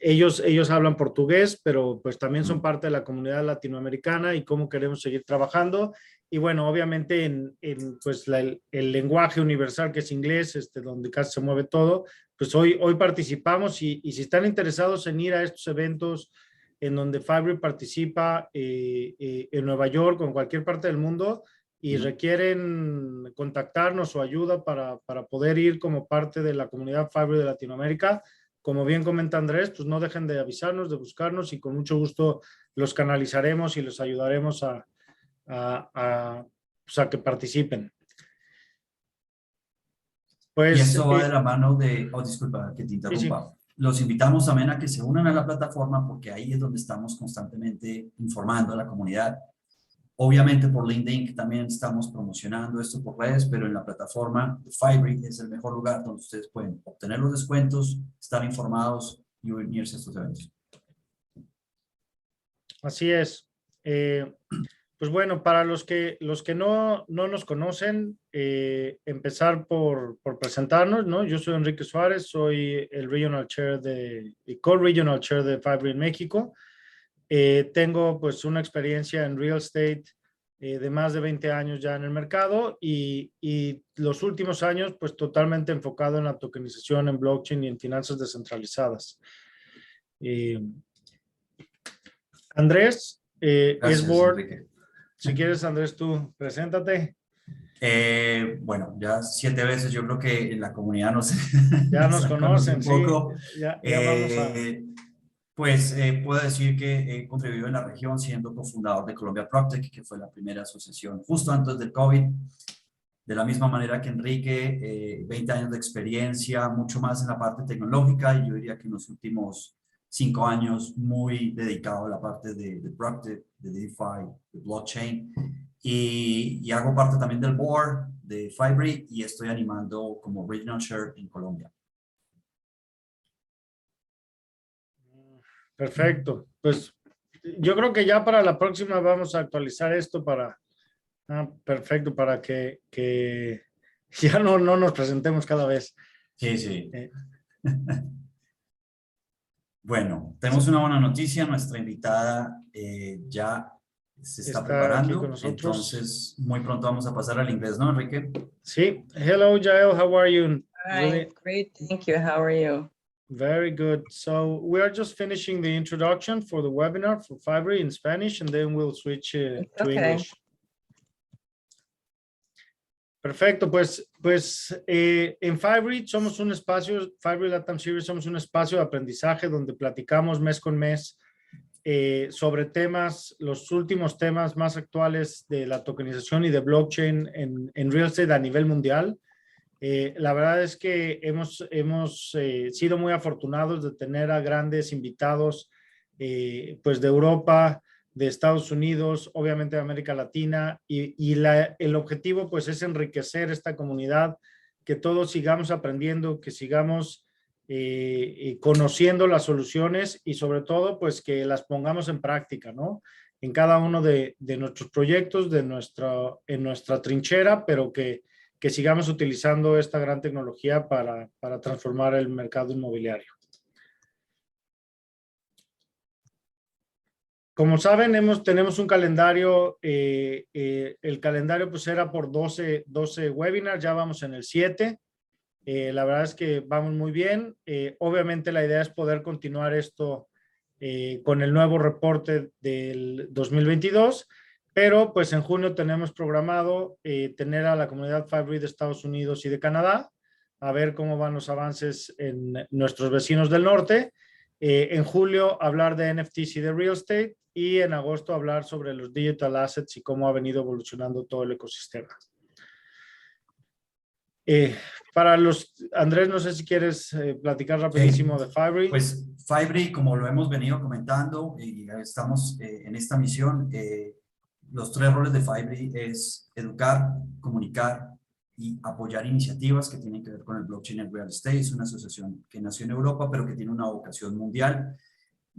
ellos hablan portugués, pero pues también son parte de la comunidad latinoamericana y cómo queremos seguir trabajando. Y bueno, obviamente pues el lenguaje universal que es inglés, donde casi se mueve todo, pues hoy participamos y si están interesados en ir a estos eventos en donde Fibree participa en Nueva York o en cualquier parte del mundo y requieren contactarnos o ayuda para poder ir como parte de la comunidad Fibree de Latinoamérica, como bien comenta Andrés, pues no dejen de avisarnos, de buscarnos y con mucho gusto los canalizaremos y los ayudaremos pues a que participen. Pues, y esto va de la mano de, disculpa que te interrumpa. Sí. Los invitamos también a que se unan a la plataforma porque ahí es donde estamos constantemente informando a la comunidad. Obviamente por LinkedIn que también estamos promocionando esto por redes, pero en la plataforma de Fibree es el mejor lugar donde ustedes pueden obtener los descuentos, estar informados y unirse a estos eventos. Así es. Pues bueno, para los que no nos conocen, empezar por presentarnos, ¿no? Yo soy Enrique Suárez, soy el Regional Chair Co-Regional Chair de Fibree en México. Tengo pues una experiencia en real estate de más de 20 años ya en el mercado y los últimos años pues totalmente enfocado en la tokenización, en blockchain y en finanzas descentralizadas. Andrés es board. Enrique. Si quieres, Andrés, tú preséntate. Bueno, ya 7 veces yo creo que en la comunidad ya nos conocen un poco. Sí, ya vamos a... Pues puedo decir que he contribuido en la región siendo cofundador de Colombia PropTech, que fue la primera asociación justo antes del COVID. De la misma manera que Enrique, 20 años de experiencia, mucho más en la parte tecnológica, y yo diría que en los últimos 5 años muy dedicado a la parte de PropTech, de Defy, de blockchain, y hago parte también del board de Fibree y estoy animando como Regional Chair en Colombia. Perfecto. Pues yo creo que ya para la próxima vamos a actualizar esto perfecto, para que ya no nos presentemos cada vez. Sí, sí. Bueno, tenemos una buena noticia. Nuestra invitada ya se está preparando. Aquí con nosotros. Entonces, muy pronto vamos a pasar al inglés, ¿no, Enrique? Sí. Hello, Yael. How are you? Hi, great. Thank you. How are you? Very good. So we are just finishing the introduction for the webinar for Fibree in Spanish, and then we'll switch to English. Perfecto, pues en Fibree somos un espacio, Fibree LATAM Series, somos un espacio de aprendizaje donde platicamos mes con mes sobre temas, los últimos temas más actuales de la tokenización y de blockchain en real estate a nivel mundial. La verdad es que hemos sido muy afortunados de tener a grandes invitados pues de Europa, de Estados Unidos, obviamente de América Latina, y el objetivo pues es enriquecer esta comunidad, que todos sigamos aprendiendo, que sigamos conociendo las soluciones y sobre todo pues que las pongamos en práctica, ¿no? En cada uno de nuestros proyectos, en nuestra trinchera, pero que sigamos utilizando esta gran tecnología para transformar el mercado inmobiliario. Como saben, tenemos un calendario, el calendario pues era por 12 webinars, ya vamos en el 7. La verdad es que vamos muy bien. Obviamente la idea es poder continuar esto con el nuevo reporte del 2022, pero pues en junio tenemos programado tener a la comunidad Fibree de Estados Unidos y de Canadá, a ver cómo van los avances en nuestros vecinos del norte. En julio hablar de NFTs y de real estate, y en agosto hablar sobre los digital assets y cómo ha venido evolucionando todo el ecosistema. Para Andrés, no sé si quieres platicar rapidísimo de Fibree. Pues Fibree, como lo hemos venido comentando y estamos en esta misión, los 3 roles de Fibree es educar, comunicar y apoyar iniciativas que tienen que ver con el blockchain en real estate. Es una asociación que nació en Europa, pero que tiene una vocación mundial.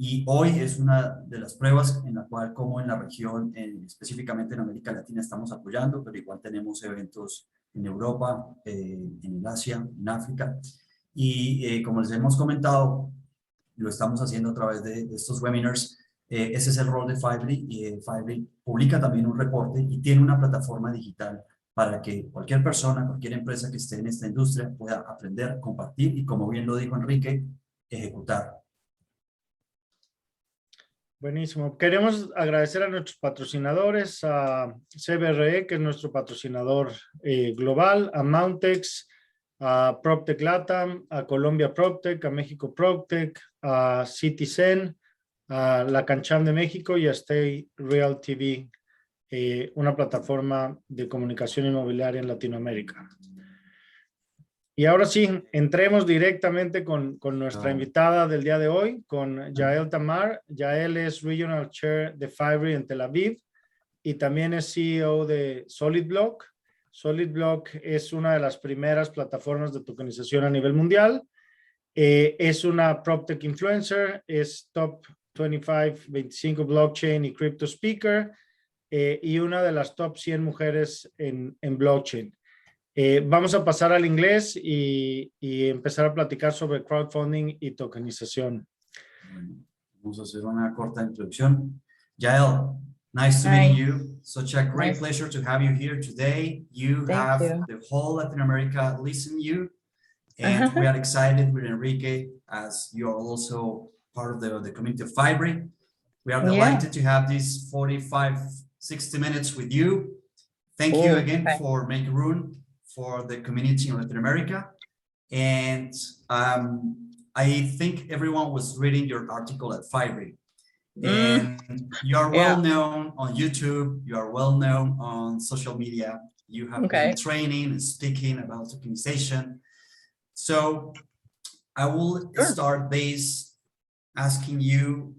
Y hoy es una de las pruebas en la cual, como en la región, específicamente en América Latina, estamos apoyando, pero igual tenemos eventos en Europa, en el Asia, en África. Y como les hemos comentado, lo estamos haciendo a través de estos webinars. Ese es el rol de Fibree, y Fibree publica también un reporte y tiene una plataforma digital para que cualquier persona, cualquier empresa que esté en esta industria pueda aprender, compartir y, como bien lo dijo Enrique, ejecutar. Buenísimo. Queremos agradecer a nuestros patrocinadores, a CBRE, que es nuestro patrocinador global, a Mountex, a PropTech LATAM, a Colombia PropTech, a México PropTech, a Citizen, a La Cancham de México y a Stay Real TV, una plataforma de comunicación inmobiliaria en Latinoamérica. Y ahora sí, entremos directamente con nuestra invitada del día de hoy, con Yael Tamar. Yael es Regional Chair de Fibree en Tel Aviv y también es CEO de SolidBlock. SolidBlock es una de las primeras plataformas de tokenización a nivel mundial. Es una PropTech influencer, es top 25 blockchain y crypto speaker y una de las top 100 mujeres en blockchain. Vamos a pasar al inglés y empezar a platicar sobre crowdfunding y tokenización. Bueno, vamos a hacer una corta introducción. Yael, nice to meet you. Such a great pleasure to have you here today. You have the whole Latin America listen you, and we are excited with Enrique, as you are also part of the community of Fibree. We are delighted to have these 45-60 minutes with you. Thank you again for making room for the community in Latin America. And I think everyone was reading your article at Fibree. And you are well known on YouTube, you are well known on social media. You have been training and speaking about tokenization. So I will start this asking you,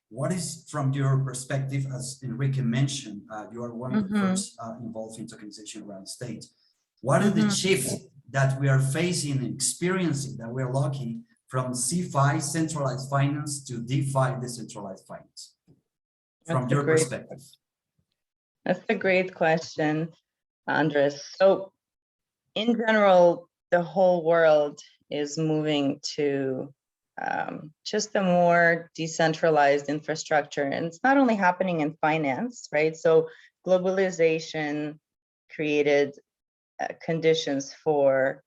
what is, from your perspective, as Enrique mentioned, you are one of the first involved in tokenization around the state. What is the shift that we are facing and experiencing, that we're lucky, from CeFi, centralized finance, to DeFi, decentralized finance, from your perspective? That's a great question, Andres. So in general, the whole world is moving to just a more decentralized infrastructure. And it's not only happening in finance, right? So globalization created conditions for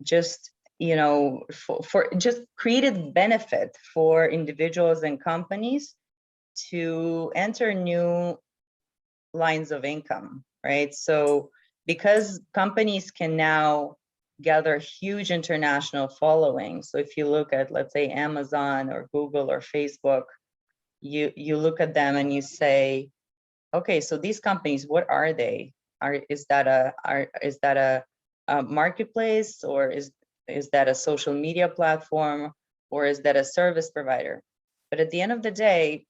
just, you know, for just created benefit for individuals and companies to enter new lines of income, right? So because companies can now gather huge international following. So if you look at, let's say, Amazon or Google or Facebook, you look at them and you say, okay, so these companies, what are they? Is that a marketplace, or is that a social media platform, or is that a service provider? But at the end of the day,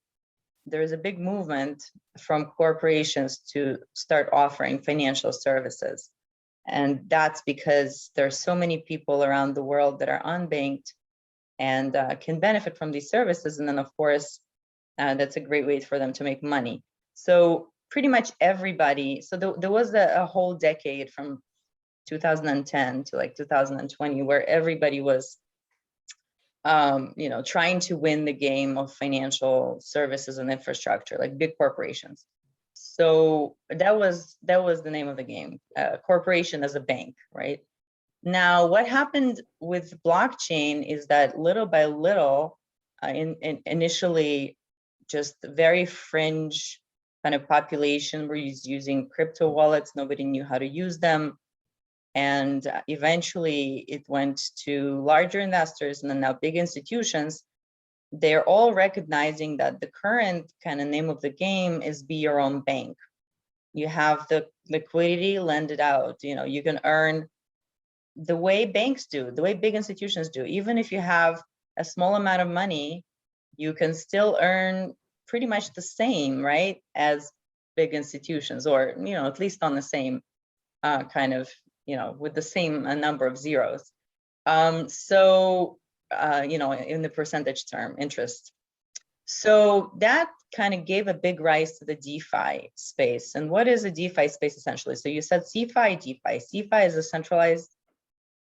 there is a big movement from corporations to start offering financial services. And that's because there's so many people around the world that are unbanked and can benefit from these services. And then, of course, that's a great way for them to make money. So pretty much everybody, so there was a whole decade from 2010 to like 2020 where everybody was you know, trying to win the game of financial services and infrastructure, like big corporations. So that was the name of the game, corporation as a bank, right? Now, what happened with blockchain is that little by little, initially, just very fringe kind of population were using crypto wallets. Nobody knew how to use them. And eventually it went to larger investors, and then now big institutions. They're all recognizing that the current kind of name of the game is be your own bank. You have the liquidity, lend it out. You know, you can earn the way banks do, the way big institutions do. Even if you have a small amount of money, you can still earn pretty much the same, right, as big institutions, or, you know, at least on the same kind of, you know, with the same number of zeros. You know, in the percentage term interest. So that kind of gave a big rise to the DeFi space. And what is a DeFi space essentially? So you said CeFi, DeFi. CeFi is a centralized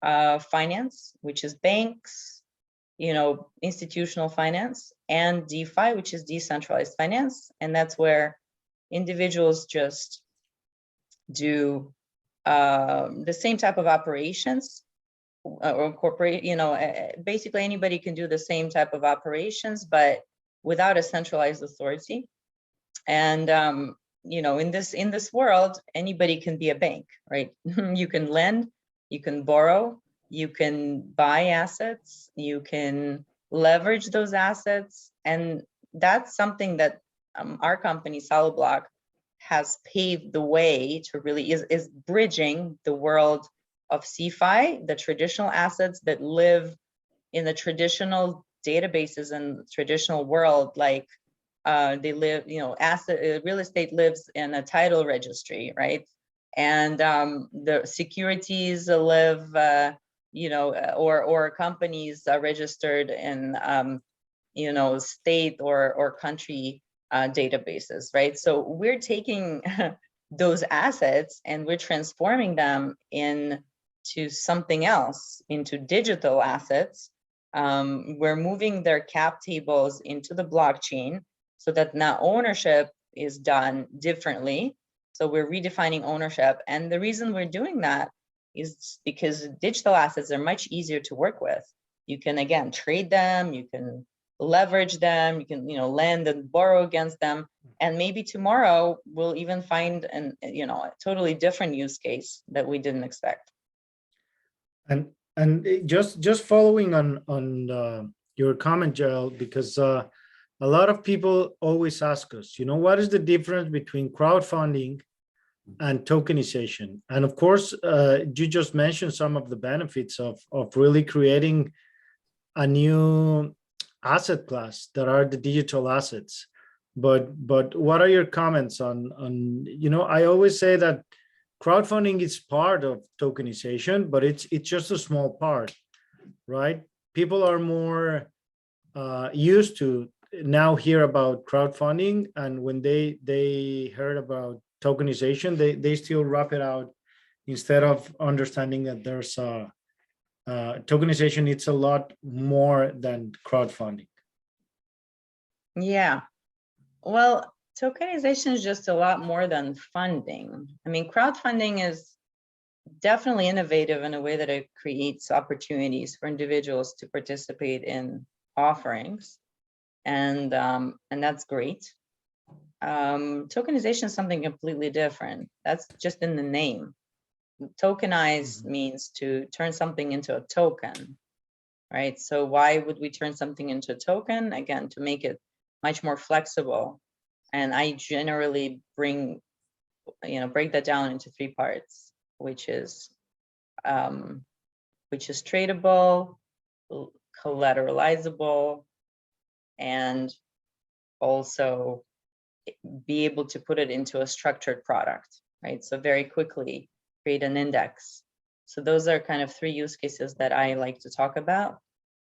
finance, which is banks, institutional finance, and DeFi, which is decentralized finance. And that's where individuals just do the same type of operations, or corporate, basically anybody can do the same type of operations, but without a centralized authority. And in this world, anybody can be a bank, right? You can lend, you can borrow, you can buy assets, you can leverage those assets, and that's something that our company SoloBlock has paved the way to really is bridging the world of CeFi, the traditional assets that live in the traditional databases and traditional world, like they live, real estate lives in a title registry, right? And the securities live, or companies are registered in, state or country databases, right? So we're taking those assets and we're transforming them into something else, into digital assets. We're moving their cap tables into the blockchain so that now ownership is done differently. So we're redefining ownership. And the reason we're doing that is because digital assets are much easier to work with. You can, again, trade them, you can leverage them, you can, lend and borrow against them. And maybe tomorrow we'll even find a totally different use case that we didn't expect. And just following on your comment, Yael, because a lot of people always ask us, what is the difference between crowdfunding and tokenization? And of course, you just mentioned some of the benefits of really creating a new asset class that are the digital assets. But what are your comments on I always say that crowdfunding is part of tokenization, but it's just a small part, right? People are more used to now hear about crowdfunding, and when they heard about tokenization, they still wrap it out instead of understanding that there's tokenization. It's a lot more than crowdfunding. Yeah, well, tokenization is just a lot more than funding. I mean, crowdfunding is definitely innovative in a way that it creates opportunities for individuals to participate in offerings, and that's great. Tokenization is something completely different. That's just in the name. Tokenize means to turn something into a token, right? So why would we turn something into a token? Again, to make it much more flexible. And I generally break that down into three parts, which is tradable, collateralizable, and also be able to put it into a structured product, right? So very quickly create an index. So those are kind of three use cases that I like to talk about.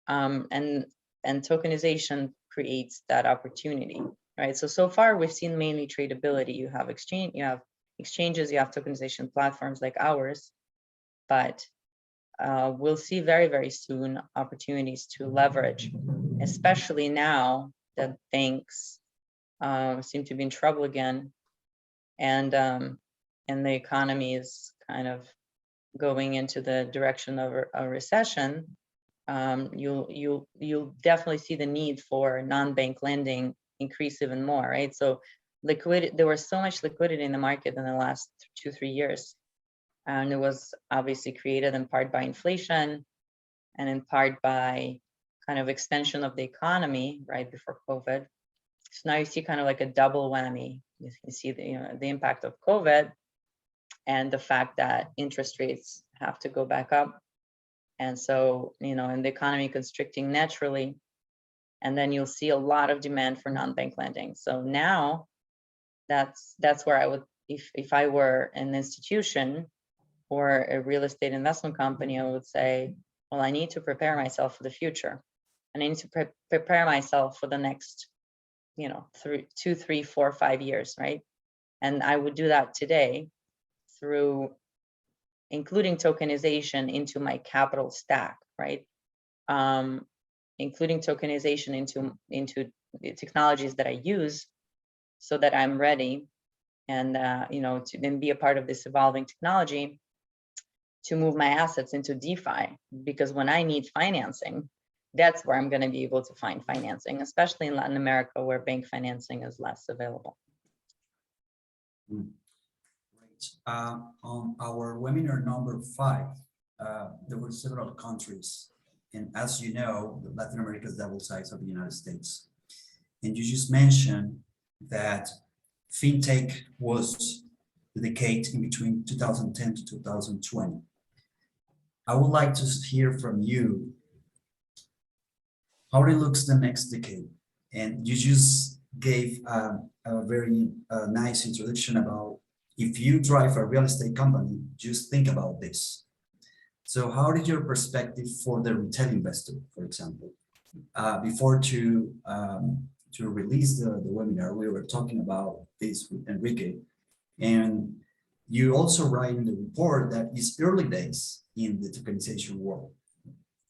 And tokenization creates that opportunity, right? So far we've seen mainly tradability. You have exchanges, you have tokenization platforms like ours, but we'll see very, very soon opportunities to leverage, especially now that banks seem to be in trouble again, and the economy is kind of going into the direction of a recession. You'll definitely see the need for non-bank lending increase even more, right? So there was so much liquidity in the market in the last 2-3 years, and it was obviously created in part by inflation and in part by kind of extension of the economy right before COVID. So now you see kind of like a double whammy. You see the impact of COVID and the fact that interest rates have to go back up. And so, and the economy constricting naturally, and then you'll see a lot of demand for non-bank lending. So now that's where I would, if I were an institution or a real estate investment company, I would say, well, I need to prepare myself for the future. And I need to prepare myself for the next, 2, 3, 4, 5 years, right? And I would do that today through including tokenization into my capital stack, right? Including tokenization into the technologies that I use, so that I'm ready and you know, to then be a part of this evolving technology to move my assets into DeFi. Because when I need financing, that's where I'm going to be able to find financing, especially in Latin America, where bank financing is less available. Great. On our webinar number 5, there were several countries, and as you know, Latin America is double size of the United States. And you just mentioned that fintech was the decade in between 2010 to 2020. I would like to hear from you how it looks the next decade. And you just gave a very nice introduction about, if you drive a real estate company, just think about this. So how did your perspective for the retail investor, for example, before to release the webinar, we were talking about this with Enrique, and you also write in the report that it's early days in the tokenization world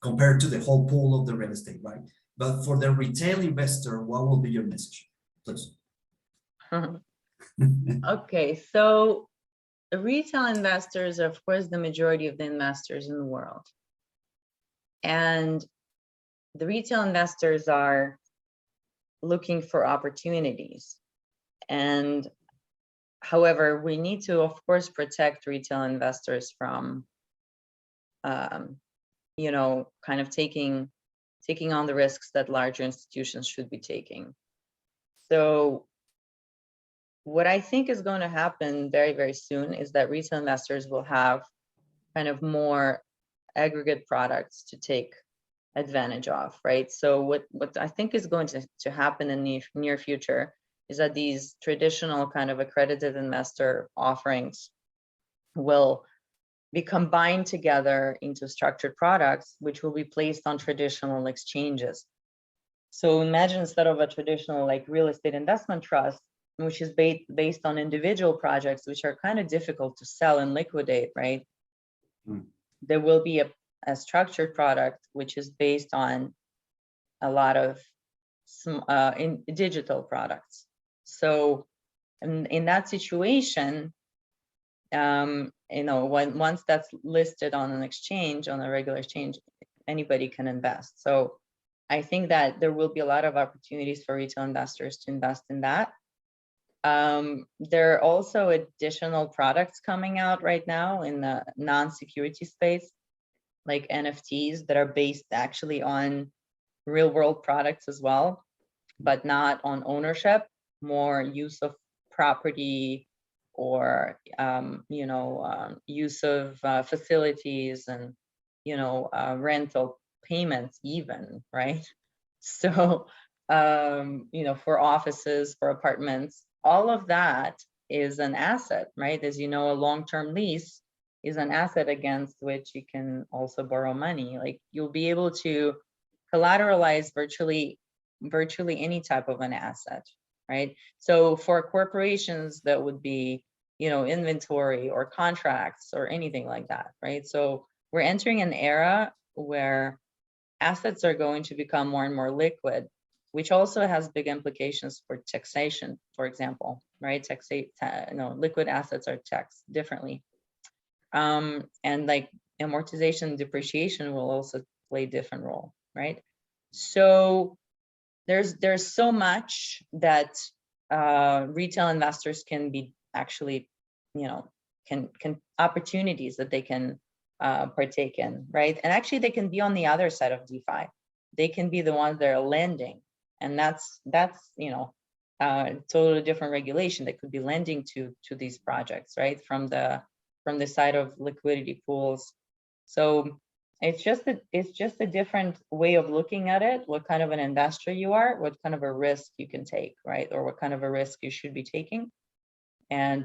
compared to the whole pool of the real estate, right? But for the retail investor, what will be your message, please? Okay, so the retail investors are, of course, the majority of the investors in the world. And the retail investors are looking for opportunities. And however, we need to, of course, protect retail investors from, you know, kind of taking on the risks that larger institutions should be taking. So what I think is going to happen very, very soon is that retail investors will have kind of more aggregate products to take advantage of, right? So what I think is going to happen in the near future is that these traditional kind of accredited investor offerings will be combined together into structured products, which will be placed on traditional exchanges. So imagine, instead of a traditional like real estate investment trust, which is based on individual projects, which are kind of difficult to sell and liquidate, right? There will be a structured product, which is based on a lot of in digital products. So in that situation, you know, once that's listed on an exchange, on a regular exchange, anybody can invest. So I think that there will be a lot of opportunities for retail investors to invest in that. There are also additional products coming out right now in the non-security space, like NFTs, that are based actually on real world products as well, but not on ownership, more use of property or, you know, use of facilities and, you know, rental payments even, right? So, you know, for offices, for apartments, all of that is an asset, right? As you know, a long-term lease is an asset against which you can also borrow money. Like, you'll be able to collateralize virtually any type of an asset, right? So for corporations, that would be, you know, inventory or contracts or anything like that, right? So we're entering an era where assets are going to become more and more liquid, which also has big implications for taxation, for example, right? Liquid assets are taxed differently. And like amortization and depreciation will also play a different role, right? So there's so much that retail investors can be actually, you know, can opportunities that they can partake in, right? And actually they can be on the other side of DeFi. They can be the ones that are lending, and that's you know, totally different regulation that could be lending to these projects, right? From the side of liquidity pools. So it's just a different way of looking at it. What kind of an investor you are, what kind of a risk you can take, right? Or what kind of a risk you should be taking, and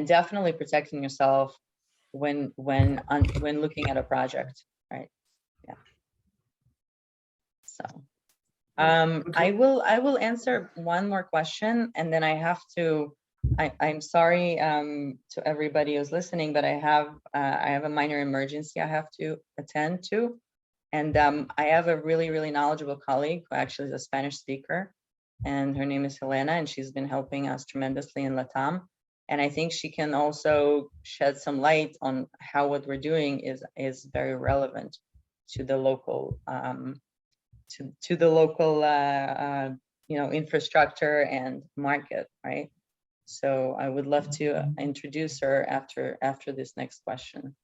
definitely protecting yourself when looking at a project, right? Yeah. So I will answer one more question, and then I have to I'm sorry to everybody who's listening, but I have a minor emergency I have to attend to. And I have a really, really knowledgeable colleague who actually is a Spanish speaker, and her name is Helena, and she's been helping us tremendously in LATAM. And I think she can also shed some light on how what we're doing is very relevant to the local to the local infrastructure and market, right? So I would love to introduce her after this next question.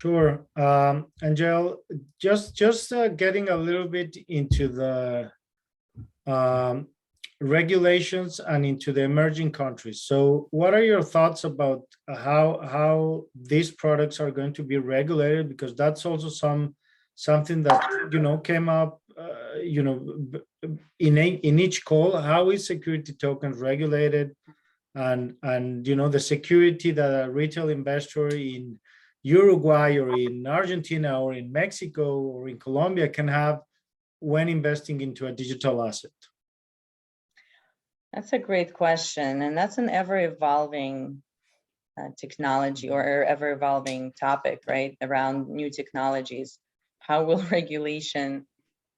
Sure. Angel, just getting a little bit into the regulations and into the emerging countries. So what are your thoughts about how these products are going to be regulated? Because that's also something that, came up, in each call. How is security tokens regulated? And the security that a retail investor in Uruguay or in Argentina or in Mexico or in Colombia can have when investing into a digital asset? That's a great question. And that's an ever-evolving technology or ever-evolving topic, right? Around new technologies. How will regulation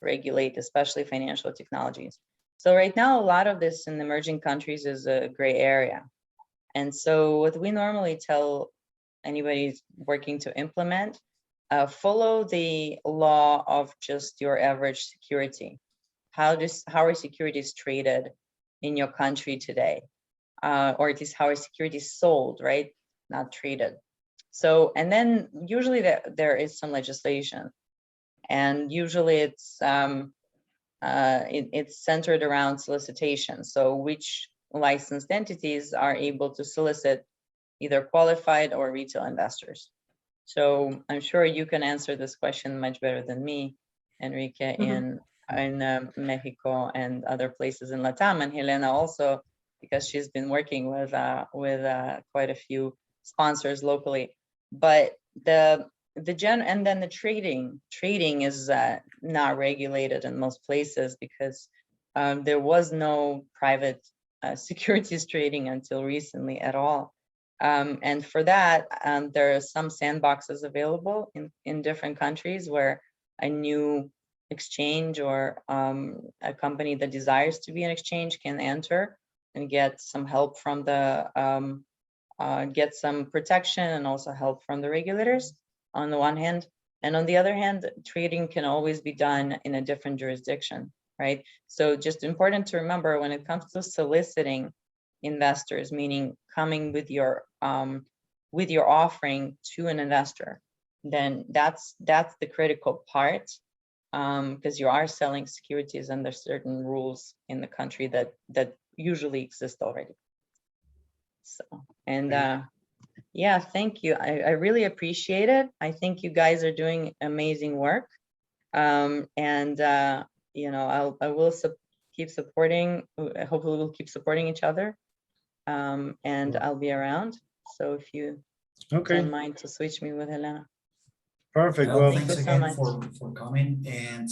regulate, especially financial technologies? So right now, a lot of this in emerging countries is a gray area. And so what we normally tell anybody working to implement, follow the law of just your average security. How are securities traded in your country today? Or at least how are securities sold, right? Not traded. So, and then usually there is some legislation, and usually it's centered around solicitation. So which licensed entities are able to solicit either qualified or retail investors? So I'm sure you can answer this question much better than me, Enrique, in Mexico and other places in LATAM, and Helena also, because she's been working with quite a few sponsors locally. But the trading is not regulated in most places because there was no private securities trading until recently at all. And for that, there are some sandboxes available in different countries where a new exchange or a company that desires to be an exchange can enter and get some help from the get some protection and also help from the regulators on the one hand. And on the other hand, trading can always be done in a different jurisdiction, right? So just important to remember when it comes to soliciting investors, meaning coming with your offering to an investor, then that's the critical part, because you are selling securities under certain rules in the country that usually exist already. So, and yeah, thank you. I really appreciate it. I think you guys are doing amazing work. I will keep supporting, hopefully we'll keep supporting each other. And I'll be around. So if you don't mind to switch me with Helena. Perfect. Well, thanks again for coming. And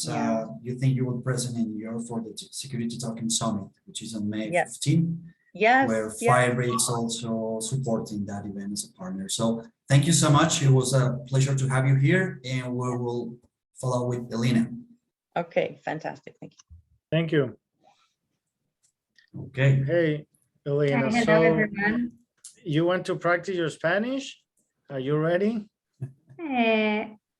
you think you will present in New York for the Security Token Summit, which is on May 15th. Yes. Where Fibree is also supporting that event as a partner. So thank you so much. It was a pleasure to have you here, and we will follow with Elena. Okay, fantastic. Thank you. Thank you. Okay. Hey, Elena. Hello, so everyone. You want to practice your Spanish? Are you ready?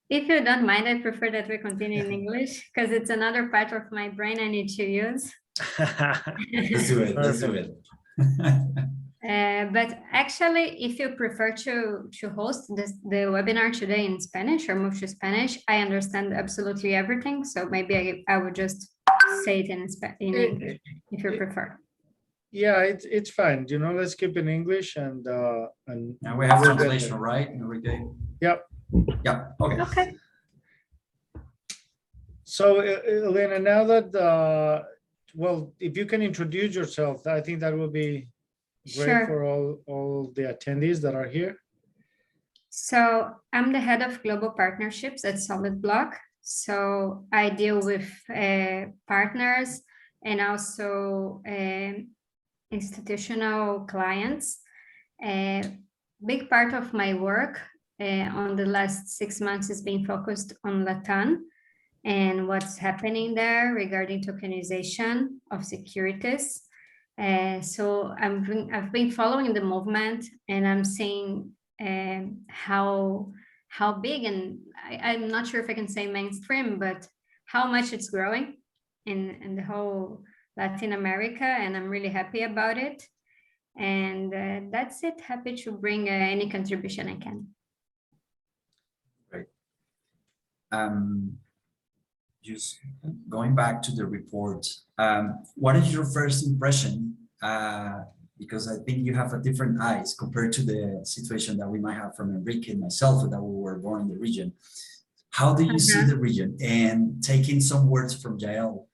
If you don't mind, I prefer that we continue in English because it's another part of my brain I need to use. Let's do it. Let's do it. But actually, if you prefer to host the webinar today in Spanish or move to Spanish, I understand absolutely everything. So maybe I would just say it in English if you prefer. Yeah, it's fine. Let's keep in English and now we have translation, right, Enrique? Yep. Yeah. Okay. Okay. So, Elena, now that well, if you can introduce yourself, I think that would be great for all the attendees that are here. So I'm the head of global partnerships at Solid Block. So I deal with partners and also institutional clients. A big part of my work on the last 6 months has been focused on LATAM and what's happening there regarding tokenization of securities. So I've been following the movement, and I'm seeing how big, and I'm not sure if I can say mainstream, but how much it's growing in the whole Latin America, and I'm really happy about it. And that's it. Happy to bring any contribution I can. Great. Just going back to the report, what is your first impression? Because I think you have a different eyes compared to the situation that we might have from Enrique and myself that we were born in the region. How do you see the region? And taking some words from Yael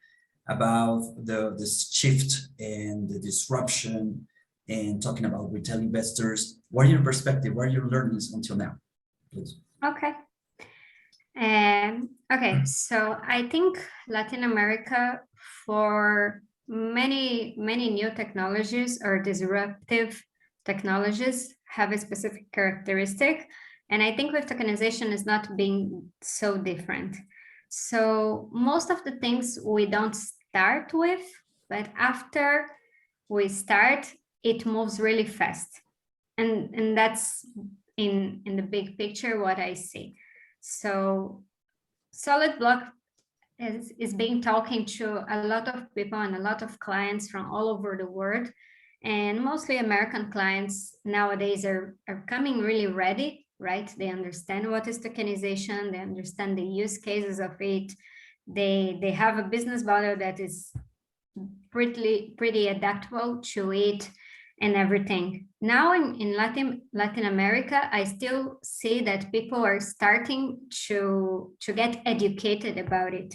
about the shift and the disruption, and talking about retail investors, what are your perspective? What are your learnings until now, please? Okay. Okay, so I think Latin America, for many new technologies or disruptive technologies, have a specific characteristic. And I think with tokenization is not being so different. So most of the things we don't start with, but after we start, it moves really fast. And that's in the big picture what I see. So Solid Block is being talking to a lot of people and a lot of clients from all over the world. And mostly American clients nowadays are coming really ready, right? They understand what is tokenization, they understand the use cases of it. They have a business model that is pretty adaptable to it and everything. Now in Latin America, I still see that people are starting to get educated about it.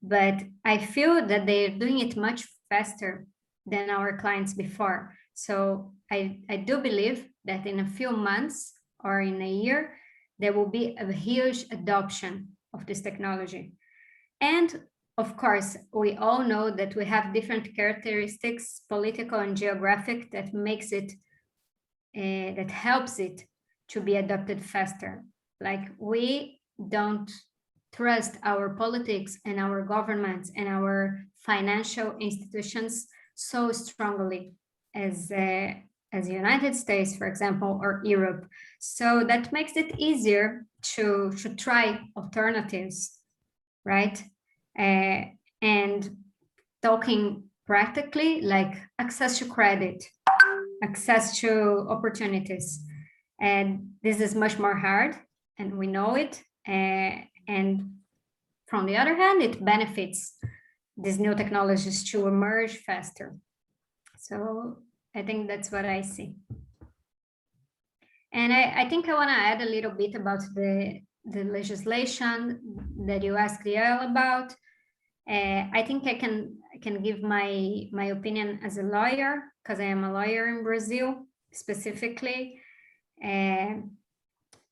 But I feel that they're doing it much faster than our clients before. So I do believe that in a few months or in a year, there will be a huge adoption of this technology. And of course, we all know that we have different characteristics, political and geographic, that makes it, that helps it to be adopted faster. Like, we don't trust our politics and our governments and our financial institutions so strongly as the United States, for example, or Europe. So that makes it easier to try alternatives, right? And talking practically, like access to credit, access to opportunities. And this is much more hard, and we know it. And from the other hand, it benefits these new technologies to emerge faster. So I think that's what I see. And I think I want to add a little bit about the legislation that you asked Yael about. I think I can give my opinion as a lawyer, because I am a lawyer in Brazil specifically.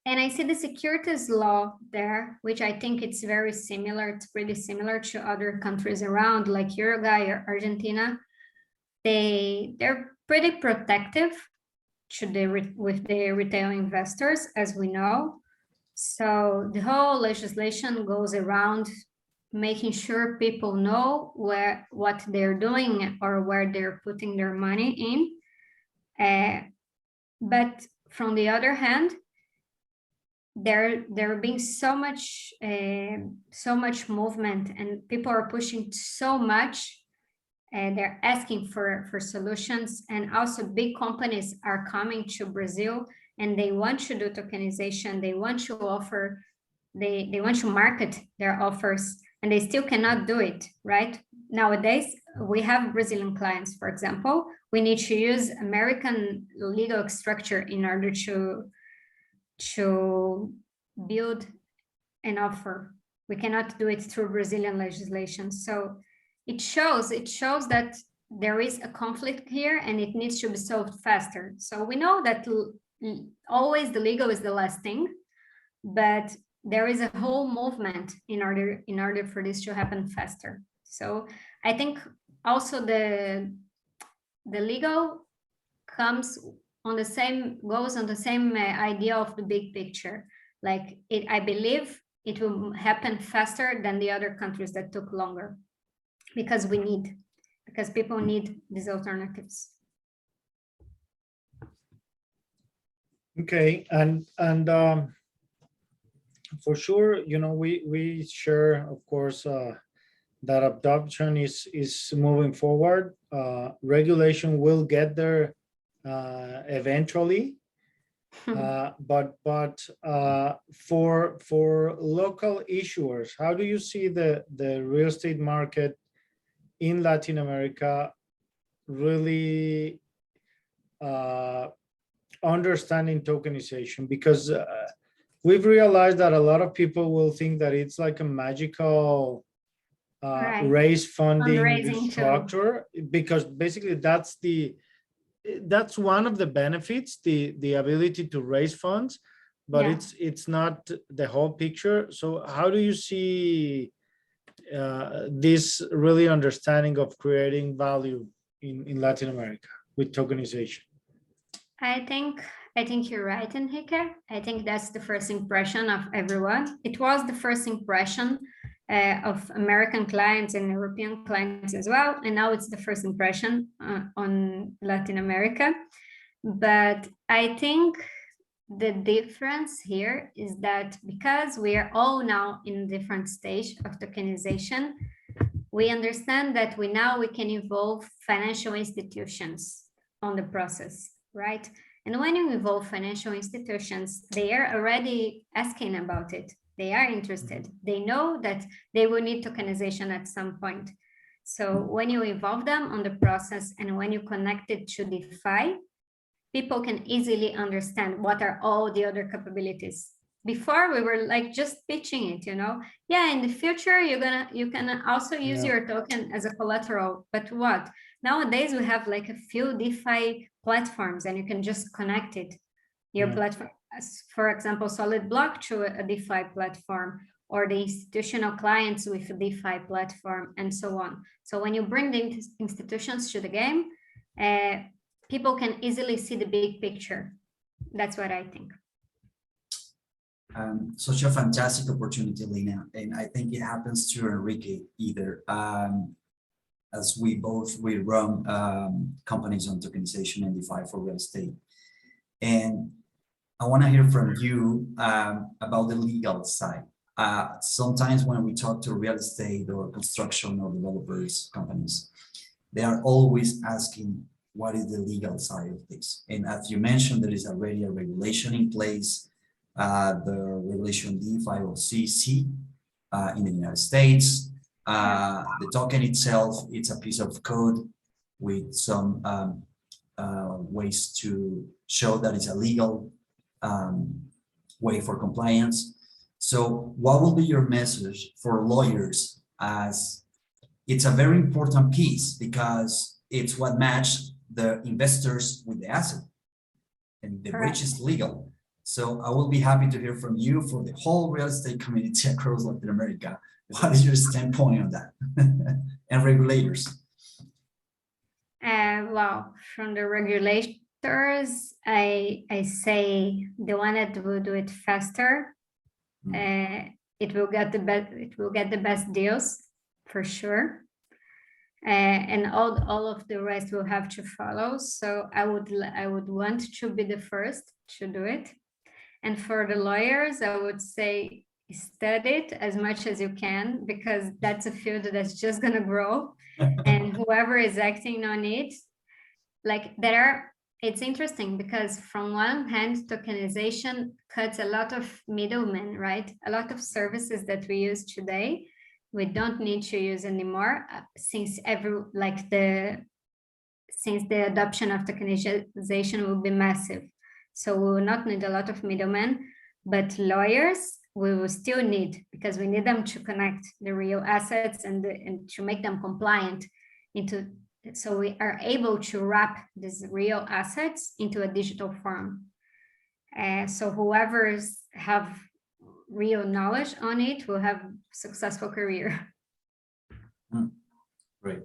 And I see the securities law there, which I think it's very similar. It's pretty similar to other countries around, like Uruguay or Argentina. They're pretty protective with the retail investors, as we know. So the whole legislation goes around making sure people know what they're doing or where they're putting their money in. But from the other hand, there being so much movement, and people are pushing so much, and they're asking for solutions. And also big companies are coming to Brazil, and they want to do tokenization. They want to offer, they want to market their offers, and they still cannot do it, right? Nowadays, we have Brazilian clients, for example. We need to use American legal structure in order to build an offer. We cannot do it through Brazilian legislation. So it shows that there is a conflict here, and it needs to be solved faster. So we know that always the legal is the last thing, but there is a whole movement in order for this to happen faster. So I think also the the legal comes on the same, goes on the same idea of the big picture. Like I believe it will happen faster than the other countries that took longer, because people need these alternatives. Okay, and for sure, you know, we share, of course, that adoption is moving forward. Regulation will get there eventually, but for local issuers, how do you see the real estate market in Latin America really understanding tokenization? Because we've realized that a lot of people will think that it's like a magical raise funding Fundraising structure, because basically that's one of the benefits, the ability to raise funds, but it's not the whole picture. So how do you see this really understanding of creating value in Latin America with tokenization? I think you're right, Enrique. I think that's the first impression of everyone. It was the first impression of American clients and European clients as well. And now it's the first impression on Latin America. But I think the difference here is that because we are all now in a different stage of tokenization, we understand that we can involve financial institutions on the process, right? And when you involve financial institutions, they are already asking about it. They are interested. They know that they will need tokenization at some point. So when you involve them on the process and when you connect it to Defy, people can easily understand what are all the other capabilities. Before we were like just pitching it, you know, yeah, in the future, you can also use your token as a collateral, but what? Nowadays, we have like a few DeFi platforms and you can just connect it, your platform, for example, Solid Block to a DeFi platform, or the institutional clients with a DeFi platform, and so on. So when you bring the institutions to the game, people can easily see the big picture. That's what I think. Such a fantastic opportunity, Lena, and I think it happens to Enrique either. As we run companies on tokenization and DeFi for real estate. And I want to hear from you about the legal side. Sometimes when we talk to real estate or construction or developers companies, they are always asking, what is the legal side of this? And as you mentioned, there is already a regulation in place, the regulation D5OCC in the United States. The token itself, it's a piece of code with some ways to show that it's a legal way for compliance. So what will be your message for lawyers, as it's a very important piece because it's what matches the investors with the asset, and the breach is legal. So I will be happy to hear from you for the whole real estate community across Latin America. What is your standpoint on that? And regulators? Well, from the regulators, I say the one that will do it faster, it will get the best deals for sure. And all of the rest will have to follow. So I would want to be the first to do it. And for the lawyers, I would say study it as much as you can, because that's a field that's just gonna grow. And whoever is acting on it, like it's interesting because from one hand, tokenization cuts a lot of middlemen, right? A lot of services that we use today, we don't need to use anymore since the adoption of tokenization will be massive. So we will not need a lot of middlemen, but lawyers we will still need, because we need them to connect the real assets and to make them compliant so we are able to wrap these real assets into a digital form. So whoever's have real knowledge on it will have a successful career. Great.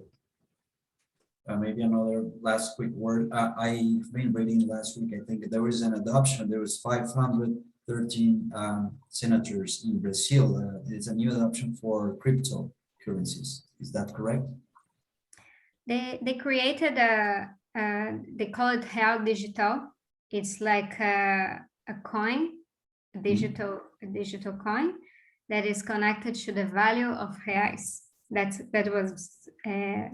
maybe another last quick word. I've been reading last week, I think there was an adoption. There was 513 senators in Brazil. It's a new adoption for cryptocurrencies. Is that correct? They created they call it Real Digital. It's like a coin, a digital coin that is connected to the value of reais. That was the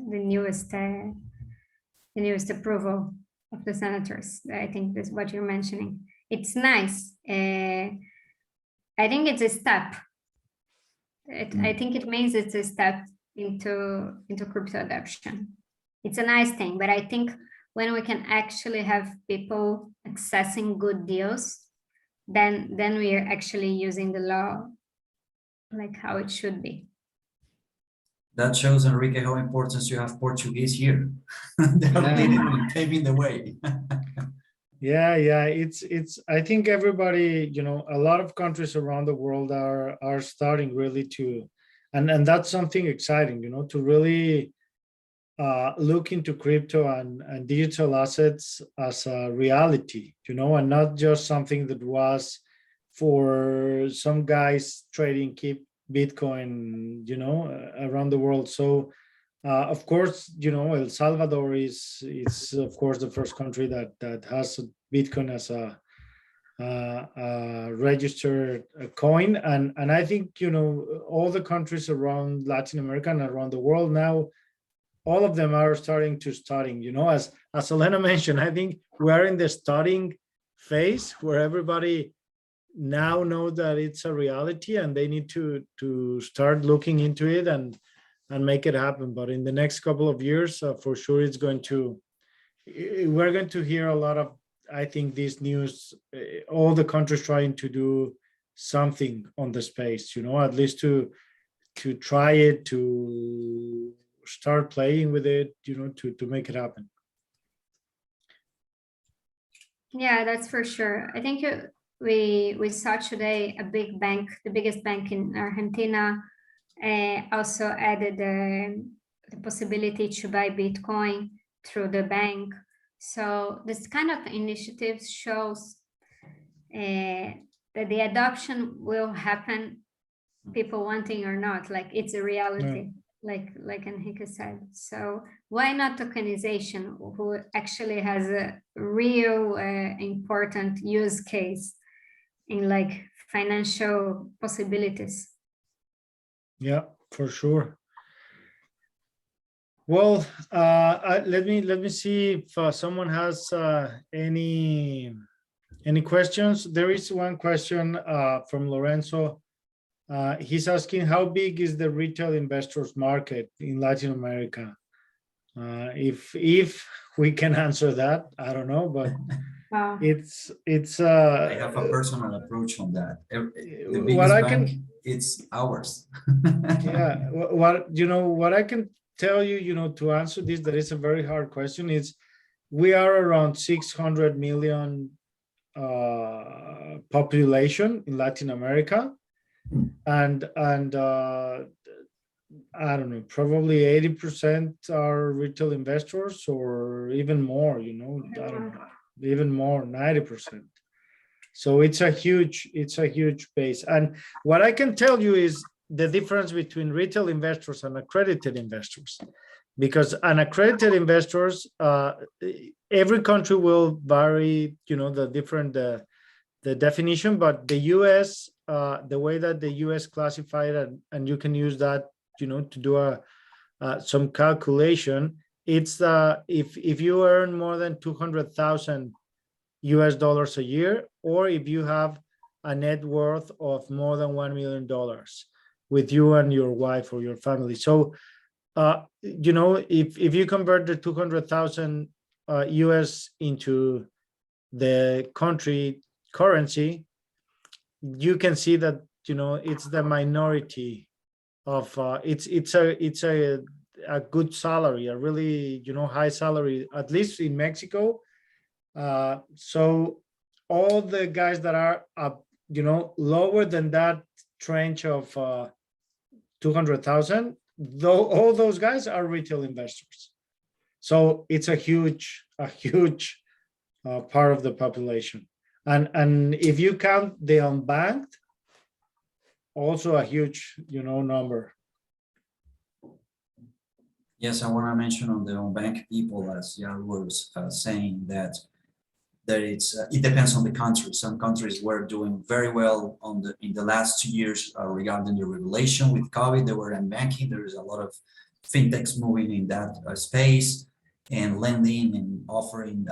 newest approval of the senators. I think that's what you're mentioning. It's nice. I think it's a step. I think it means it's a step into crypto adoption. It's a nice thing, but I think when we can actually have people accessing good deals, then we are actually using the law like how it should be. That shows, Enrique, how important you have Portuguese here. They're leading and paving the way. Yeah, it's I think everybody, a lot of countries around the world are starting really to, and that's something exciting, to really look into crypto and digital assets as a reality, and not just something that was for some guys trading Bitcoin, around the world. So of course, El Salvador is of course the first country that has Bitcoin as a registered coin, and I think all the countries around Latin America and around the world now, all of them are starting to studying. As Elena mentioned, I think we're in the studying phase where everybody now know that it's a reality and they need to start looking into it and make it happen. But in the next couple of years, for sure, we're going to hear a lot of, I think, this news, all the countries trying to do something on the space, at least to try it, to start playing with it, to make it happen. Yeah, that's for sure. I think we saw today a big bank, the biggest bank in Argentina, also added the possibility to buy Bitcoin through the bank. So this kind of initiatives shows that the adoption will happen, people wanting or not, like it's a reality, like Enrique said. So why not tokenization, who actually has a real important use case in like financial possibilities? Yeah, for sure. Well, let me see if someone has any questions. There is one question from Lorenzo. He's asking, how big is the retail investors market in Latin America? If we can answer that, I don't know, but it's I have a personal approach on that. The biggest bank, it's ours. Yeah, what I can tell you, to answer this, that is a very hard question, is we are around 600 million population in Latin America, and I don't know, probably 80% are retail investors, or even more, I don't know, even more, 90%. So it's a huge base. And what I can tell you is the difference between retail investors and accredited investors, because unaccredited investors, every country will vary, the definition, but the US, the way that the US classified it, and you can use that, to do some calculation, it's if you earn more than $200,000 US a year, or if you have a net worth of more than $1 million with you and your wife or your family. So, if you convert the 200,000 US into the country currency, you can see that, it's the minority of, it's a good salary, a really, high salary, at least in Mexico. So all the guys that are lower than that tranche of 200,000, though, all those guys are retail investors. So it's a huge part of the population. And if you count the unbanked, also a huge, number. Yes, I want to mention on the unbanked people, as Yael was saying, that it depends on the country. Some countries were doing very well in the last 2 years regarding the regulation with COVID. They were unbanking. There is a lot of fintechs moving in that space and lending and offering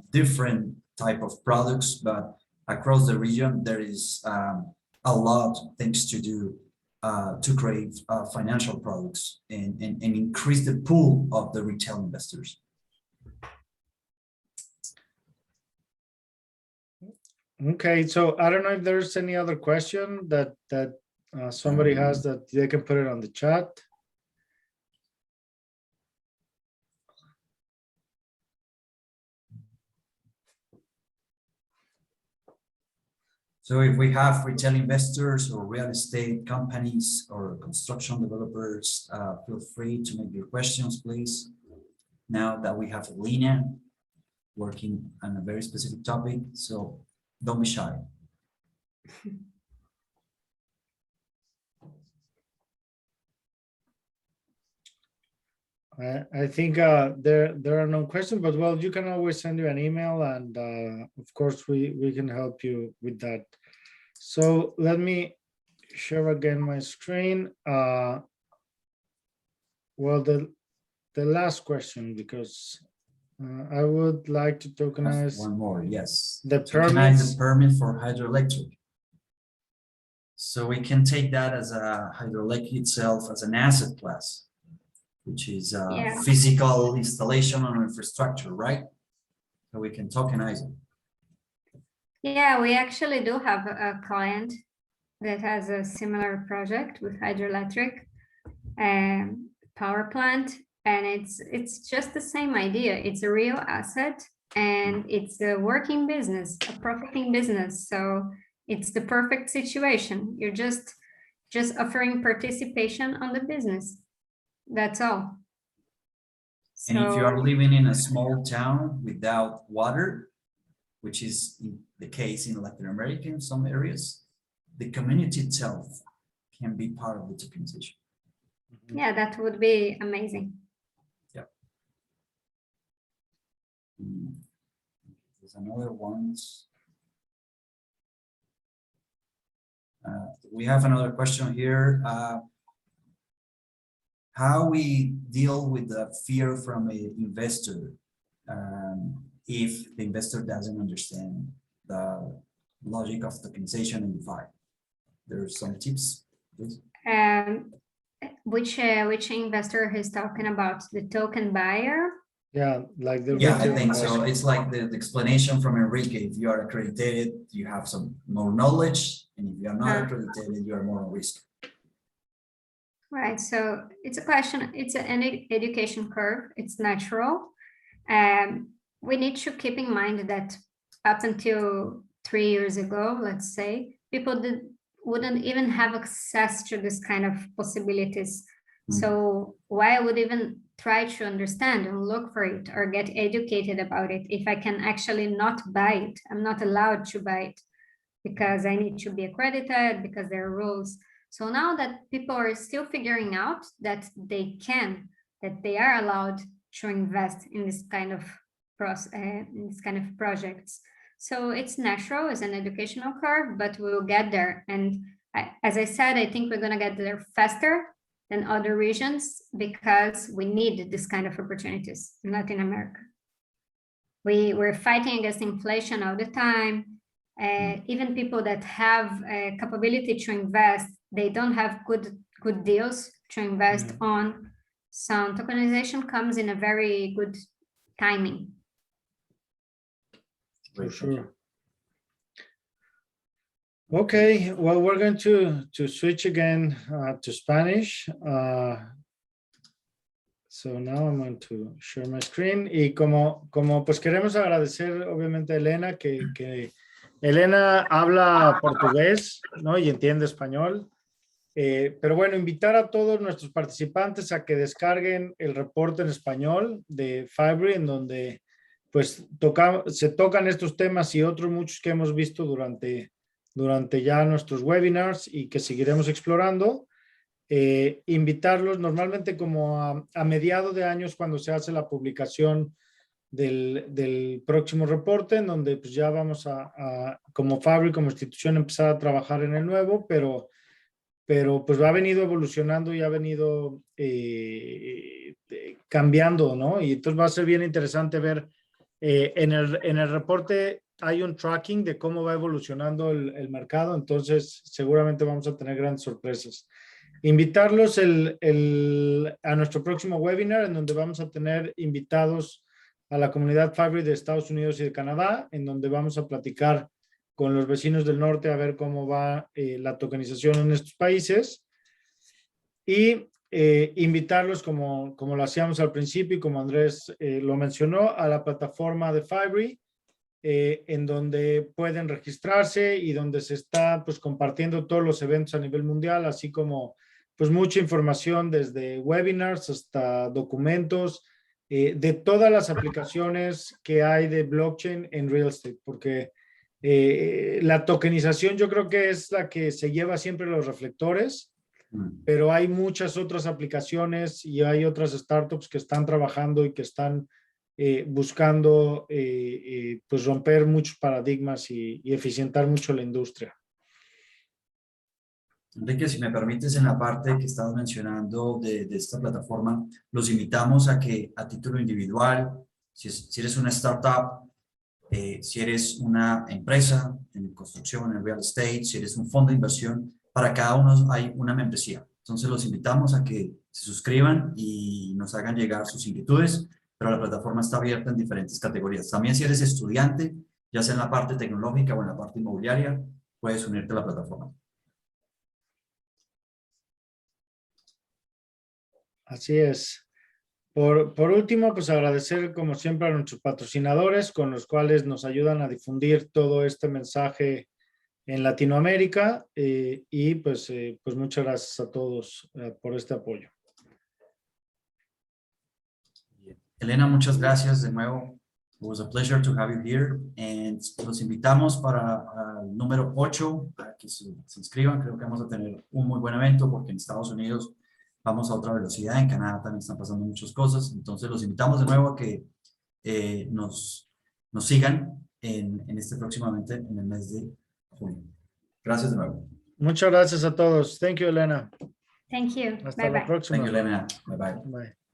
different type of products. But across the region, there is a lot of things to do to create financial products and increase the pool of the retail investors. Okay, so I don't know if there's any other question that somebody has that they can put it on the chat. So if we have retail investors or real estate companies or construction developers, feel free to make your questions, please. Now that we have Lena working on a very specific topic, so don't be shy. I think there are no questions, but well, you can always send you an email, and of course we can help you with that. So let me share again my screen. Well, the last question, because I would like to tokenize One more, yes. the Tokenize permits. the permit for hydroelectric. So we can take that as a hydroelectric itself as an asset class, which is Yeah. physical installation on infrastructure, right? So we can tokenize it. Yeah, we actually do have a client that has a similar project with hydroelectric power plant, and it's just the same idea. It's a real asset, and it's a working business, a profiting business. So it's the perfect situation. You're just offering participation on the business. That's all. And if you are living in a small town without water, which is the case in Latin America in some areas, the community itself can be part of the tokenization. Yeah, that would be amazing. Yeah. There's another one. We have another question here. How we deal with the fear from an investor if the investor doesn't understand the logic of tokenization and Defy. There are some tips, please. Which investor is talking about? The token buyer? Yeah, like the Yeah, I retail think so. investor. It's like the explanation from Enrique. If you are accredited, you have some more knowledge, and if you are not accredited, you are more on risk. Right, so it's a question, it's an education curve, it's natural. We need to keep in mind that up until 3 years ago, let's say, people wouldn't even have access to this kind of possibilities. So why I would even try to understand and look for it or get educated about it if I can actually not buy it? I'm not allowed to buy it because I need to be accredited, because there are rules. So now that people are still figuring out that they can, that they are allowed to invest in this kind of projects. So it's natural, it's an educational curve, but we'll get there. And as I said, I think we're going to get there faster than other regions because we need this kind of opportunities in Latin America. We're fighting against inflation all the time. Even people that have a capability to invest, they don't have good deals to invest on. So tokenization comes in a very good timing. For sure. Okay, well, we're going to switch again to Spanish. So now I'm going to share my screen. Y como pues queremos agradecer obviamente a Elena, que Elena habla portugués, ¿no? Y entiende español. Pero bueno, invitar a todos nuestros participantes a que descarguen el reporte en español de Fibree, en donde pues se tocan estos temas y otros muchos que hemos visto durante ya nuestros webinars y que seguiremos explorando. Invitarlos normalmente como a mediados de años cuando se hace la publicación del próximo reporte, en donde pues ya vamos como Fibree, como institución, empezar a trabajar en el nuevo, pero pues ha venido evolucionando y ha venido cambiando, ¿no? Y entonces va a ser bien interesante ver en el reporte hay un tracking de cómo va evolucionando el mercado, entonces seguramente vamos a tener grandes sorpresas. Invitarlos a nuestro próximo webinar, en donde vamos a tener invitados a la comunidad Fibree de Estados Unidos y de Canadá, en donde vamos a platicar con los vecinos del norte a ver cómo va la tokenización en estos países. Y invitarlos, como lo hacíamos al principio y como Andrés lo mencionó, a la plataforma de Fibree, en donde pueden registrarse y donde se está pues compartiendo todos los eventos a nivel mundial, así como pues mucha información desde webinars hasta documentos de todas las aplicaciones que hay de blockchain en real estate, porque la tokenización yo creo que es la que se lleva siempre los reflectores, pero hay muchas otras aplicaciones y hay otras startups que están trabajando y que están buscando pues romper muchos paradigmas y eficientar mucho la industria. Enrique, si me permites, en la parte que estabas mencionando de esta plataforma, los invitamos a que a título individual, si eres una startup, si eres una empresa en construcción, en real estate, si eres un fondo de inversión, para cada uno hay una membresía. Entonces los invitamos a que se suscriban y nos hagan llegar sus inquietudes, pero la plataforma está abierta en diferentes categorías. También si eres estudiante, ya sea en la parte tecnológica o en la parte inmobiliaria, puedes unirte a la plataforma. Así es. Por último, pues agradecer como siempre a nuestros patrocinadores con los cuales nos ayudan a difundir todo este mensaje en Latinoamérica y pues muchas gracias a todos por este apoyo. Elena, muchas gracias de nuevo. It was a pleasure to have you here. And los invitamos para el número 8, para que se inscriban. Creo que vamos a tener un muy buen evento porque en Estados Unidos vamos a otra velocidad. En Canadá también están pasando muchas cosas. Entonces los invitamos de nuevo a que nos sigan en este próximamente en el mes de junio. Gracias de nuevo. Muchas gracias a todos. Thank you, Elena. Thank you. Hasta Bye la bye. próxima. Thank you, Elena. Bye bye. Bye.